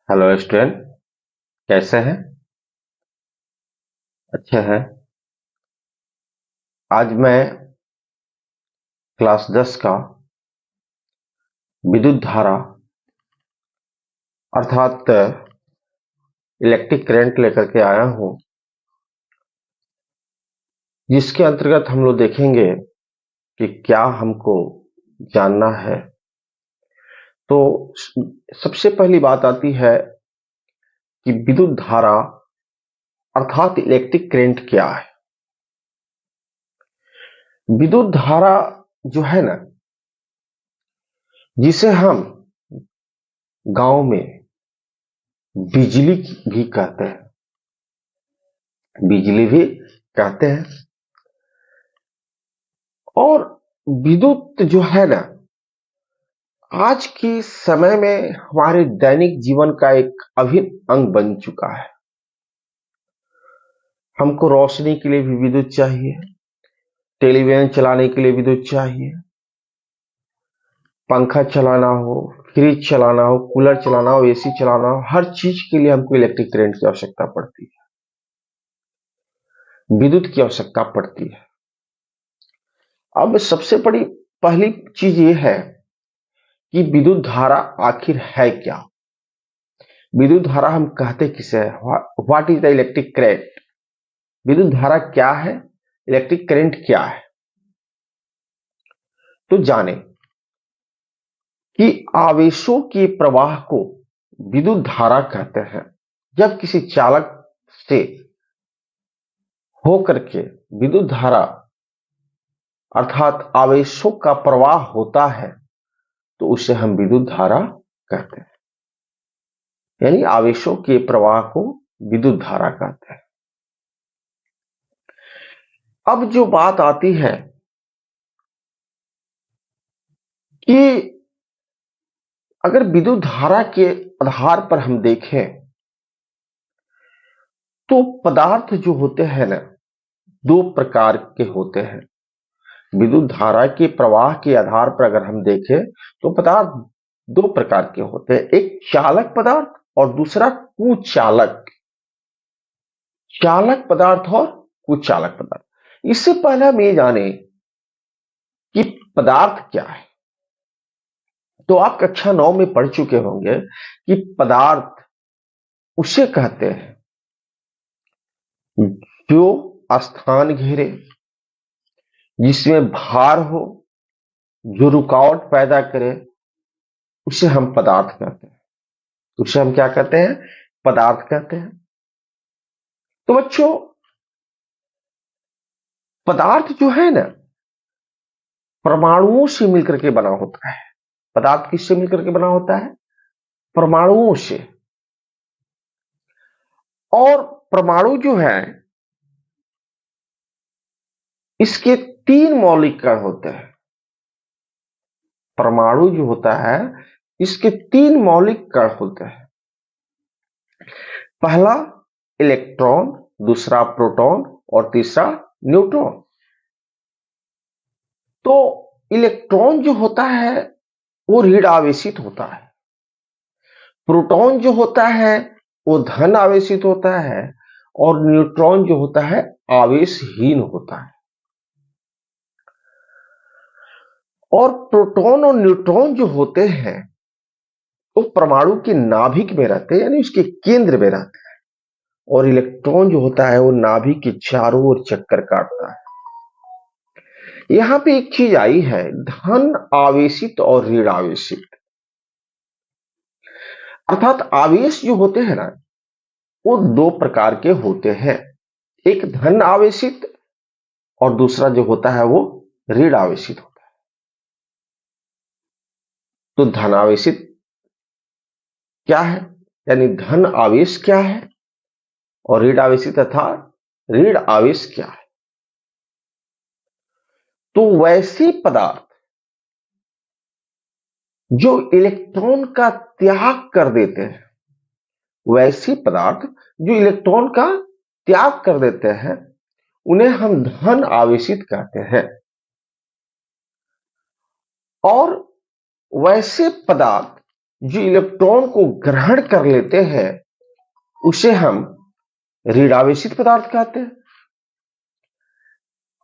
Hello student, कैसे हैं? अच्छे हैं। आज मैं क्लास 10 का विद्युत धारा अर्थात इलेक्ट्रिक करंट लेकर के आया हूं, जिसके अंतर्गत हम लोग देखेंगे कि क्या हमको जानना है। तो सबसे पहली बात आती है कि विद्युत धारा अर्थात इलेक्ट्रिक करंट क्या है। विद्युत धारा जो है ना, जिसे हम गांव में बिजली भी कहते हैं, बिजली भी कहते हैं। और विद्युत जो है ना, आज के समय में हमारे दैनिक जीवन का एक अभिन्न अंग बन चुका है। हमको रोशनी के लिए भी विद्युत चाहिए, टेलीविजन चलाने के लिए विद्युत चाहिए, पंखा चलाना हो, फ्रिज चलाना हो, कूलर चलाना हो, एसी चलाना हो, हर चीज के लिए हमको इलेक्ट्रिक करंट की आवश्यकता पड़ती है, विद्युत की आवश्यकता पड़ती है। अब सबसे बड़ी पहली चीज ये है कि विद्युत धारा आखिर है क्या। विद्युत धारा हम कहते किसे हैं? What is the electric current? विद्युत धारा क्या है, इलेक्ट्रिक करंट क्या है। तो जाने कि आवेशों के प्रवाह को विद्युत धारा कहते हैं। जब किसी चालक से होकर के विद्युत धारा अर्थात आवेशों का प्रवाह होता है तो उसे हम विद्युत धारा कहते हैं, यानी आवेशों के प्रवाह को विद्युत धारा कहते हैं। अब जो बात आती है कि अगर विद्युत धारा के आधार पर हम देखें तो पदार्थ जो होते हैं ना, दो प्रकार के होते हैं। विद्युत धारा के प्रवाह के आधार पर अगर हम देखें तो पदार्थ दो प्रकार के होते हैं, एक चालक पदार्थ और दूसरा कुचालक। चालक पदार्थ और कुचालक पदार्थ। इससे पहले हम ये जाने कि पदार्थ क्या है। तो आप कक्षा 9 में पढ़ चुके होंगे कि पदार्थ उसे कहते हैं जो स्थान घेरे, जिसमें भार हो, जो रुकावट पैदा करे, उसे हम पदार्थ कहते हैं। उसे हम क्या कहते हैं? पदार्थ कहते हैं। तो बच्चों, पदार्थ जो है ना, परमाणुओं से मिलकर के बना होता है। पदार्थ किससे मिलकर के बना होता है? परमाणुओं से। और परमाणु जो है, इसके तीन मौलिक कण होते हैं। परमाणु जो होता है, इसके तीन मौलिक कण होते हैं। पहला इलेक्ट्रॉन, दूसरा प्रोटॉन और तीसरा न्यूट्रॉन। तो इलेक्ट्रॉन जो होता है वो ऋण आवेशित होता है, प्रोटॉन जो होता है वो धन आवेशित होता है, और न्यूट्रॉन जो होता है आवेशहीन होता है। और प्रोटॉन और न्यूट्रॉन जो होते हैं वो परमाणु के नाभिक में रहते हैं, यानी उसके केंद्र में रहते हैं। और इलेक्ट्रॉन जो होता है वो नाभिक के चारों ओर चक्कर काटता है। यहां पे एक चीज आई है, धन आवेशित और ऋण आवेशित। अर्थात आवेश जो होते हैं ना, वो दो प्रकार के होते हैं, एक धन आवेशित और दूसरा जो होता है वो ऋण आवेशित होता है। तो धन आवेशित क्या है, यानी धन आवेश क्या है, और ऋण आवेशित अर्थात ऋण आवेश क्या है। तो वैसे पदार्थ जो इलेक्ट्रॉन का त्याग कर देते हैं, वैसे पदार्थ जो इलेक्ट्रॉन का त्याग कर देते हैं, उन्हें हम धन आवेशित कहते हैं। और वैसे पदार्थ जो इलेक्ट्रॉन को ग्रहण कर लेते हैं उसे हम ऋणावेशित पदार्थ कहते हैं।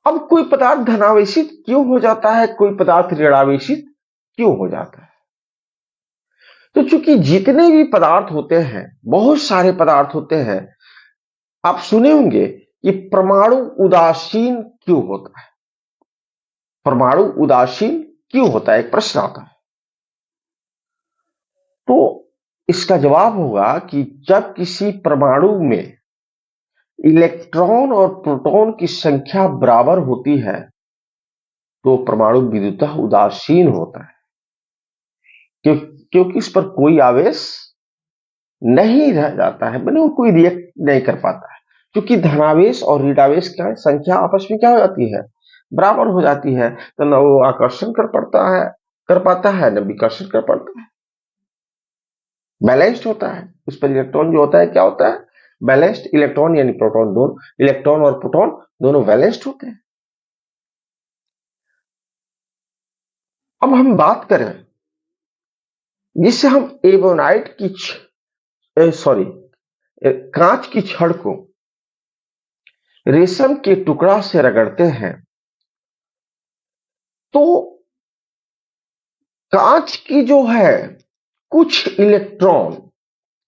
अब कोई पदार्थ धनावेशित क्यों हो जाता है, कोई पदार्थ ऋणावेशित क्यों हो जाता है? तो चूंकि जितने भी पदार्थ होते हैं, बहुत सारे पदार्थ होते हैं, आप सुने होंगे कि परमाणु उदासीन क्यों होता है। परमाणु उदासीन क्यों होता है, एक प्रश्न आता है। तो इसका जवाब होगा कि जब किसी परमाणु में इलेक्ट्रॉन और प्रोटॉन की संख्या बराबर होती है तो परमाणु विद्युतः उदासीन होता है, क्योंकि उस पर कोई आवेश नहीं रह जाता है, मैंने वो कोई रिएक्ट नहीं कर पाता है। क्योंकि धनावेश और ऋणावेश का संख्या आपस में क्या हो जाती है, बराबर हो जाती है। तो न वो आकर्षण कर पाता है न विकर्षण कर पाता है, बैलेंस्ड होता है। उस पर इलेक्ट्रॉन जो होता है क्या होता है, बैलेंस्ड। इलेक्ट्रॉन यानी प्रोटॉन, दोनों इलेक्ट्रॉन और प्रोटॉन दोनों बैलेंस्ड होते हैं। अब हम बात करें जिससे हम एबोनाइट की कांच की छड़ को रेशम के टुकड़ा से रगड़ते हैं तो कांच की जो है कुछ इलेक्ट्रॉन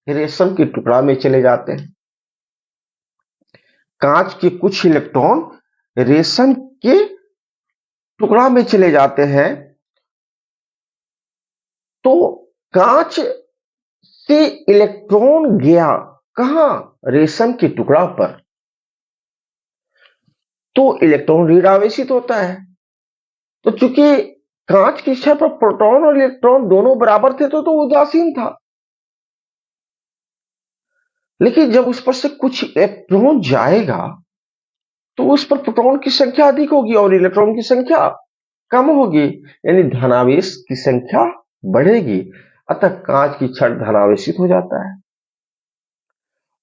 रेशम के टुकड़ा में चले जाते हैं। कांच के कुछ इलेक्ट्रॉन रेशम के टुकड़ा में चले जाते हैं तो कांच से इलेक्ट्रॉन गया कहां, रेशम के टुकड़ा पर, तो इलेक्ट्रॉन ऋणावेशित होता है। तो चूंकि कांच की छड़ पर प्रोटॉन और इलेक्ट्रॉन दोनों बराबर थे तो उदासीन था। लेकिन जब उस पर से कुछ इलेक्ट्रॉन जाएगा तो उस पर प्रोटॉन की संख्या अधिक होगी और इलेक्ट्रॉन की संख्या कम होगी, यानी धनावेश की संख्या बढ़ेगी। अतः कांच की छड़ धनावेशित हो जाता है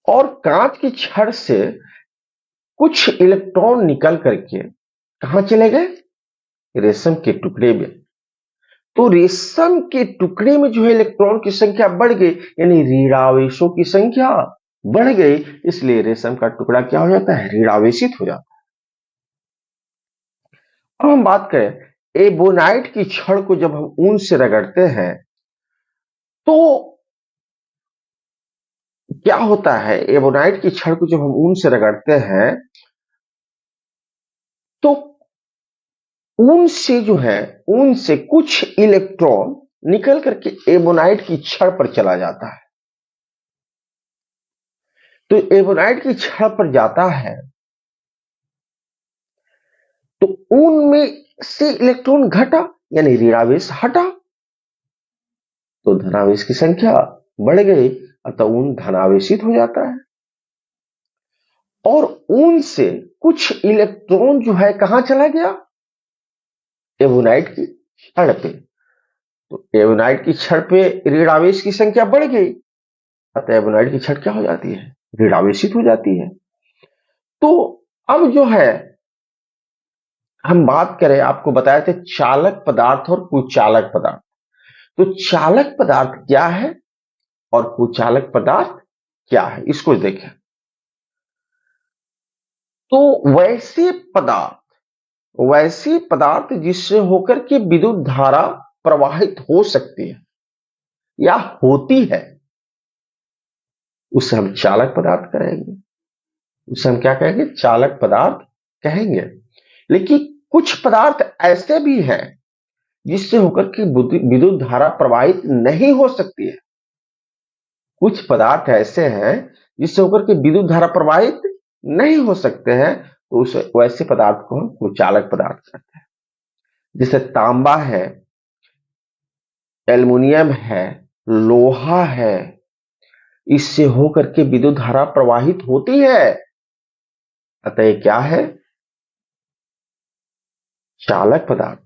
और कांच की छड़ से कुछ इलेक्ट्रॉन निकल करके कहां चले गए, रेशम के टुकड़े में। तो रेशम के टुकड़े में जो है इलेक्ट्रॉन की संख्या बढ़ गई, यानी ऋणावेशों की संख्या बढ़ गई, इसलिए रेशम का टुकड़ा क्या हो जाता है, ऋणावेशित हो जाता है। अब हम बात करें एबोनाइट की छड़ को जब हम ऊन से रगड़ते हैं तो क्या होता है, एबोनाइट की छड़ को जब हम ऊन से रगड़ते हैं तो ऊन से जो है, ऊन से कुछ इलेक्ट्रॉन निकल करके एबोनाइट की छड़ पर चला जाता है। तो एबोनाइट की छड़ पर जाता है तो ऊन में से इलेक्ट्रॉन घटा, यानी ऋणावेश हटा, तो धनावेश की संख्या बढ़ गई, अतः ऊन धनावेशित हो जाता है। और ऊन से कुछ इलेक्ट्रॉन जो है कहां चला गया, एबोनाइट की छड़ पे। तो एबोनाइट की छड़ पे ऋणावेश की संख्या बढ़ गई, अतः एबोनाइट की छड़ क्या हो जाती है, ऋणावेशित हो जाती है। तो अब जो है हम बात करें, आपको बताए थे चालक पदार्थ और कुचालक पदार्थ। तो चालक पदार्थ क्या है और कुचालक पदार्थ क्या है, इसको देखें। तो वैसे पदार्थ जिससे होकर के विद्युत धारा प्रवाहित हो सकती है या होती है उसे हम चालक पदार्थ कहेंगे, उसे हम क्या कहेंगे, चालक पदार्थ कहेंगे। लेकिन कुछ पदार्थ ऐसे भी हैं जिससे होकर के विद्युत धारा प्रवाहित नहीं हो सकती है। कुछ पदार्थ ऐसे हैं जिससे होकर के विद्युत धारा प्रवाहित नहीं हो सकते हैं, तो उस वैसे पदार्थ को हम कुचालक पदार्थ कहते हैं। जैसे तांबा है, एल्युमिनियम है, लोहा है, इससे होकर के विद्युत धारा प्रवाहित होती है, अतः ये क्या है, चालक पदार्थ।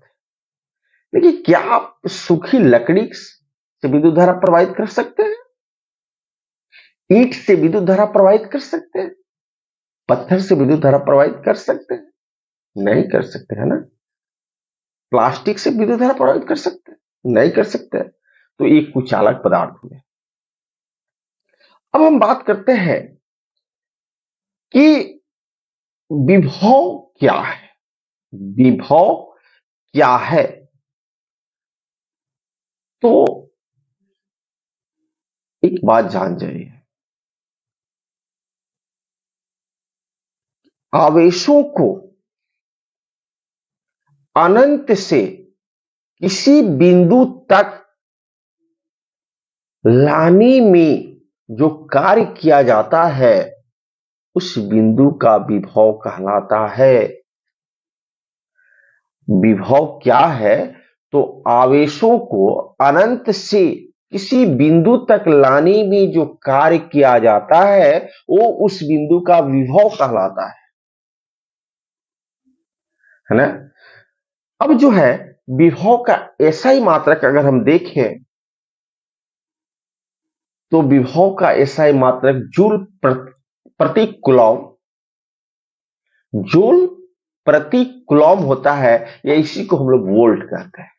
देखिए, क्या आप सूखी लकड़ी से विद्युत धारा प्रवाहित कर सकते हैं, ईंट से विद्युत धारा प्रवाहित कर सकते हैं, पत्थर से विद्युत धारा प्रवाहित कर सकते हैं, नहीं कर सकते, है ना। प्लास्टिक से विद्युत धारा प्रवाहित कर सकते हैं, नहीं कर सकते। तो ये कुचालक पदार्थ हुए। अब हम बात करते हैं कि विभव क्या है। विभव क्या है? तो एक बात जान जाइए, आवेशों को अनंत से किसी बिंदु तक लाने में जो कार्य किया जाता है उस बिंदु का विभव कहलाता है। विभव क्या है? तो आवेशों को अनंत से किसी बिंदु तक लाने में जो कार्य किया जाता है वो उस बिंदु का विभव कहलाता है ना। अब जो है विभव का ऐसा ही मात्रक अगर हम देखें तो विभव का ऐसा ही मात्रक जूल प्रति कूलम, जूल प्रति कूलम होता है, या इसी को हम लोग वोल्ट कहते हैं।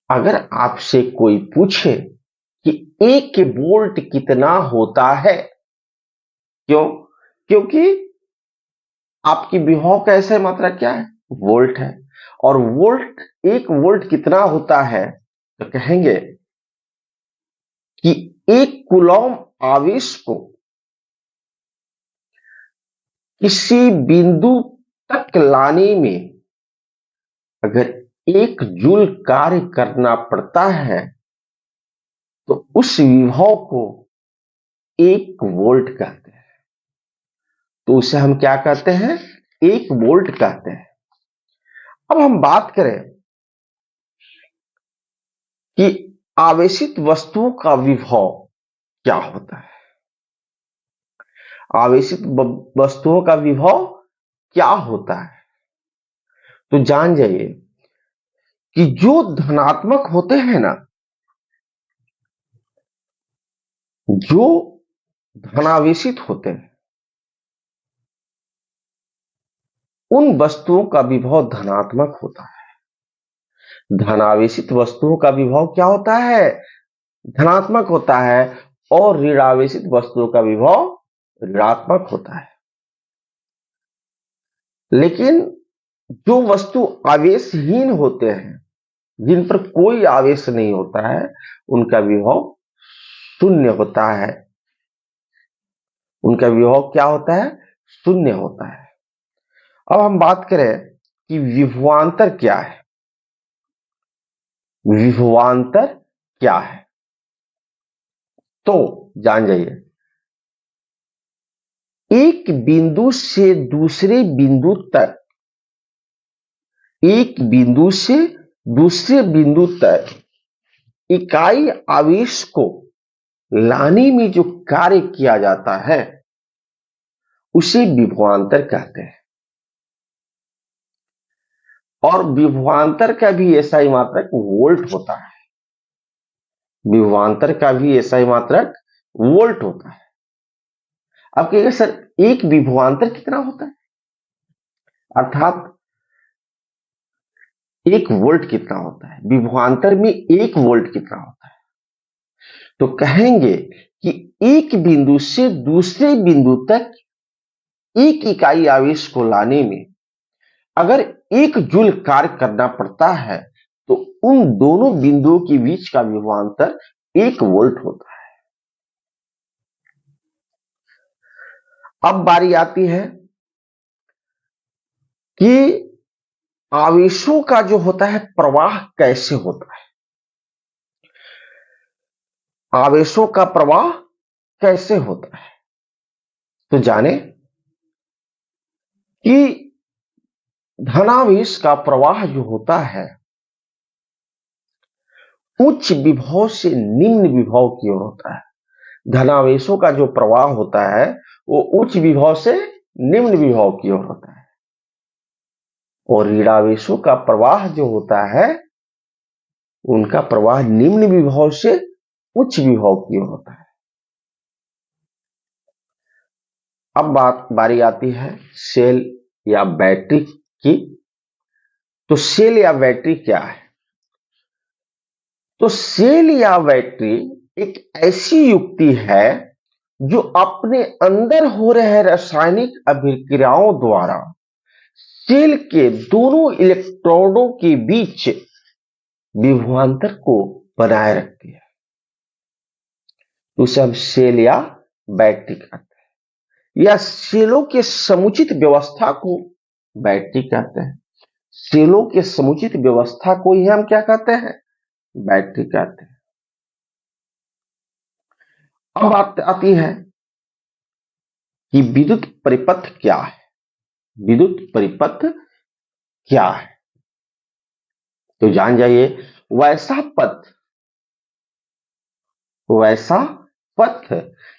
अगर आपसे कोई पूछे कि एक वोल्ट कितना होता है, क्यों? क्योंकि आपकी विभव का ऐसा मात्रा क्या है? वोल्ट है। और वोल्ट, एक वोल्ट कितना होता है? तो कहेंगे कि एक कूलम आवेश को किसी बिंदु तक लाने में अगर एक जूल कार्य करना पड़ता है तो उस विभव को एक वोल्ट कहते हैं। तो उसे हम क्या कहते हैं? एक वोल्ट कहते हैं। अब हम बात करें कि आवेशित वस्तुओं का विभव क्या होता है। आवेशित वस्तुओं का विभव क्या होता है? तो जान जाइए कि जो धनात्मक होते हैं ना, जो धनावेशित होते हैं, उन वस्तुओं का विभव धनात्मक होता है। धनावेशित वस्तुओं का विभव क्या होता है? धनात्मक होता है। और ऋणावेशित वस्तुओं का विभव ऋणात्मक होता है। लेकिन जो वस्तु आवेशहीन होते हैं, जिन पर कोई आवेश नहीं होता है, उनका विभव शून्य होता है। उनका विभव क्या होता है? शून्य होता है। अब हम बात करें कि विभवांतर क्या है। विभवांतर क्या है? तो जान जाइए, एक बिंदु से दूसरे बिंदु तक, एक बिंदु से दूसरे बिंदु तक इकाई आवेश को लाने में जो कार्य किया जाता है उसे विभवांतर कहते हैं। और विभवांतर का भी ऐसा ही मात्रक वोल्ट होता है। विभवांतर का भी ऐसा ही मात्रक वोल्ट होता है। अब कहिएगा सर एक विभवांतर कितना होता है, अर्थात एक वोल्ट कितना होता है, विभवांतर में एक वोल्ट कितना होता है? तो कहेंगे कि एक बिंदु से दूसरे बिंदु तक एक इकाई आवेश को लाने में अगर एक जूल कार्य करना पड़ता है तो उन दोनों बिंदुओं के बीच का विभवांतर एक वोल्ट होता है। अब बारी आती है कि आवेशों का जो होता है प्रवाह कैसे होता है। आवेशों का प्रवाह कैसे होता है? तो जाने कि धनावेश का प्रवाह जो होता है उच्च विभव से निम्न विभव की ओर होता है। धनावेशों का जो प्रवाह होता है वो उच्च विभव से निम्न विभव की ओर होता है। और ऋणावेशों का प्रवाह जो होता है उनका प्रवाह निम्न विभव से उच्च विभव की ओर होता है। अब बारी आती है सेल या बैटरी की। तो सेल या बैटरी क्या है? तो सेल या बैटरी एक ऐसी युक्ति है जो अपने अंदर हो रहे रासायनिक अभिक्रियाओं द्वारा सेल के दोनों इलेक्ट्रोडों के बीच विभवांतर को बनाए रखती है। उसे हम सेल या बैटरी कहते हैं, या सेलों के समुचित व्यवस्था को बैटरी कहते हैं। सेलों के समुचित व्यवस्था को ही हम क्या कहते हैं? बैटरी कहते हैं। अब बात आती है कि विद्युत परिपथ क्या है। विद्युत परिपथ क्या है तो जान जाइए। वैसा पथ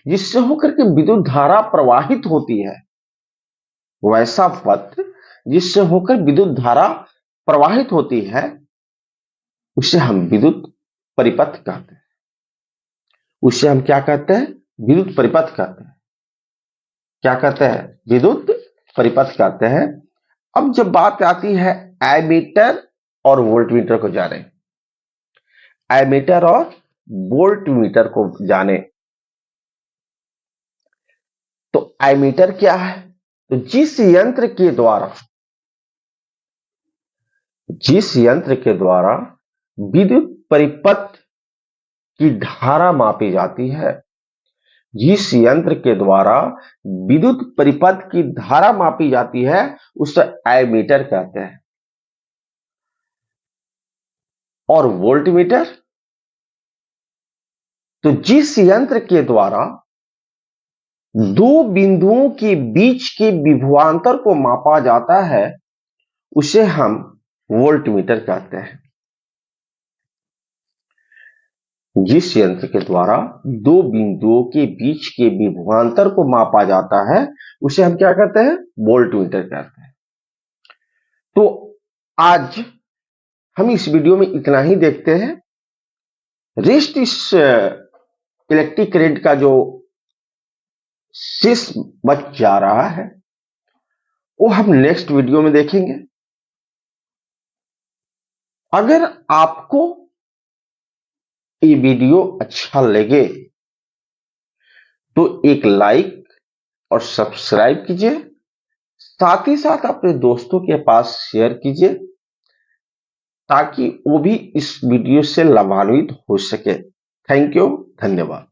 जिससे होकर के विद्युत धारा प्रवाहित होती है, वैसा पथ जिससे होकर विद्युत धारा प्रवाहित होती है, उसे हम विद्युत परिपथ कहते हैं। उसे हम क्या कहते हैं? विद्युत परिपथ कहते हैं। क्या कहते हैं? विद्युत परिपथ कहते हैं। अब जब बात आती है एमीटर और वोल्टमीटर को जाने, एमीटर और वोल्टमीटर को जाने, तो एमीटर क्या है? तो जिस यंत्र के द्वारा विद्युत परिपथ की धारा मापी जाती है, जिस यंत्र के द्वारा विद्युत परिपथ की धारा मापी जाती है, उसे एमीटर कहते हैं। और वोल्टमीटर, तो जिस यंत्र के द्वारा दो बिंदुओं के बीच के विभवांतर को मापा जाता है, उसे हम वोल्टमीटर कहते हैं। जिस यंत्र के द्वारा दो बिंदुओं के बीच के विभवांतर को मापा जाता है, उसे हम क्या कहते हैं? वोल्टमीटर कहते हैं। तो आज हम इस वीडियो में इतना ही देखते हैं। रेस्ट इस इलेक्ट्रिक करंट का जो शेष बच जा रहा है, वो हम नेक्स्ट वीडियो में देखेंगे। अगर आपको ये वीडियो अच्छा लगे तो एक लाइक और सब्सक्राइब कीजिए, साथ ही साथ अपने दोस्तों के पास शेयर कीजिए, ताकि वो भी इस वीडियो से लाभान्वित हो सके। थैंक यू, धन्यवाद।